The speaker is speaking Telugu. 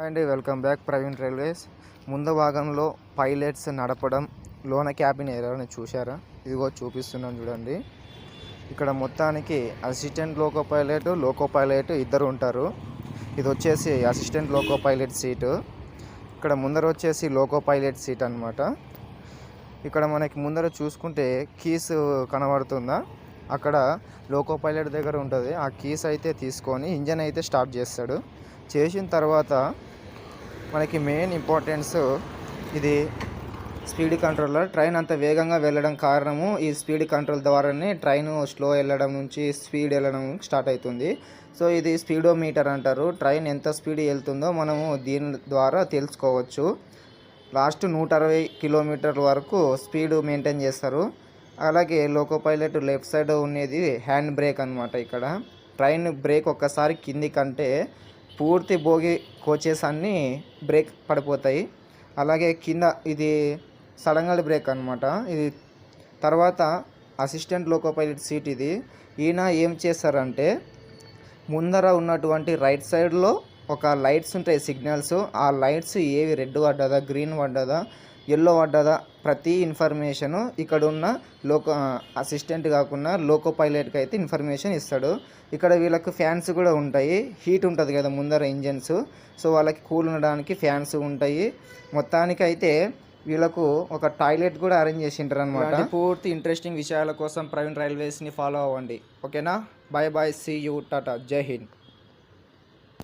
అండి వెల్కమ్ బ్యాక్ ప్రవీణ్ రైల్వేస్. ముందు భాగంలో పైలట్స్ నడపడం లోన క్యాబిన్ ఏరియాని చూశారా? ఇదిగో చూపిస్తున్నాను చూడండి. ఇక్కడ మొత్తానికి అసిస్టెంట్ లోకో పైలట్ ఇద్దరు ఉంటారు. ఇది వచ్చేసి అసిస్టెంట్ లోకో పైలట్ సీటు. ఇక్కడ ముందర వచ్చేసి లోకో పైలట్ సీట్ అనమాట. ఇక్కడ మనకి ముందర చూసుకుంటే కీస్ కనబడుతుందా? అక్కడ లోకో పైలట్ దగ్గర ఉంటుంది. ఆ కీస్ అయితే తీసుకొని ఇంజన్ అయితే స్టార్ట్ చేస్తాడు. చేసిన తర్వాత మనకి మెయిన్ ఇంపార్టెన్స్ ఇది స్పీడ్ కంట్రోలర్. ట్రైన్ అంత వేగంగా వెళ్ళడం కారణము ఈ స్పీడ్ కంట్రోల్ ద్వారానే ట్రైన్ స్లో వెళ్ళడం నుంచి స్పీడ్ వెళ్ళడం స్టార్ట్ అవుతుంది. సో ఇది స్పీడోమీటర్ అంటారు. ట్రైన్ ఎంత స్పీడ్ వెళ్తుందో మనము దీని ద్వారా తెలుసుకోవచ్చు. లాస్ట్ 160 కిలోమీటర్ల వరకు స్పీడ్ మెయింటైన్ చేస్తారు. అలాగే లోకో పైలట్ లెఫ్ట్ సైడ్ ఉన్నది హ్యాండ్ బ్రేక్ అనమాట. ఇక్కడ ట్రైన్ బ్రేక్ ఒక్కసారి కింది కంటే పూర్తి భోగి కోచెస్ అన్నీ బ్రేక్ పడిపోతాయి. అలాగే కింద ఇది సడన్గా బ్రేక్ అనమాట. ఇది తర్వాత అసిస్టెంట్ లోకో పైలట్ సీట్ ఇది. ఈయన ఏం చేస్తారంటే ముందర ఉన్నటువంటి రైట్ సైడ్లో ఒక లైట్స్ ఉంటాయి, సిగ్నల్స్. ఆ లైట్స్ ఏవి రెడ్ పడ్డదా, గ్రీన్ పడ్డదా, ఎల్లో పడ్డదా, ప్రతి ఇన్ఫర్మేషను ఇక్కడ ఉన్న అసిస్టెంట్ కాకుండా లోకో పైలట్కి అయితే ఇన్ఫర్మేషన్ ఇస్తాడు. ఇక్కడ వీళ్ళకు ఫ్యాన్స్ కూడా ఉంటాయి. హీట్ ఉంటుంది కదా ముందర ఇంజన్స్, సో వాళ్ళకి కూల్ ఉండడానికి ఫ్యాన్స్ ఉంటాయి. మొత్తానికి అయితే వీళ్ళకు ఒక టాయిలెట్ కూడా అరేంజ్ చేసి ఉంటారు అనమాట. పూర్తి ఇంట్రెస్టింగ్ విషయాల కోసం ప్రవీణ్ రైల్వేస్ని ఫాలో అవ్వండి. ఓకేనా? Bye bye, see you, tata, Jai Hind.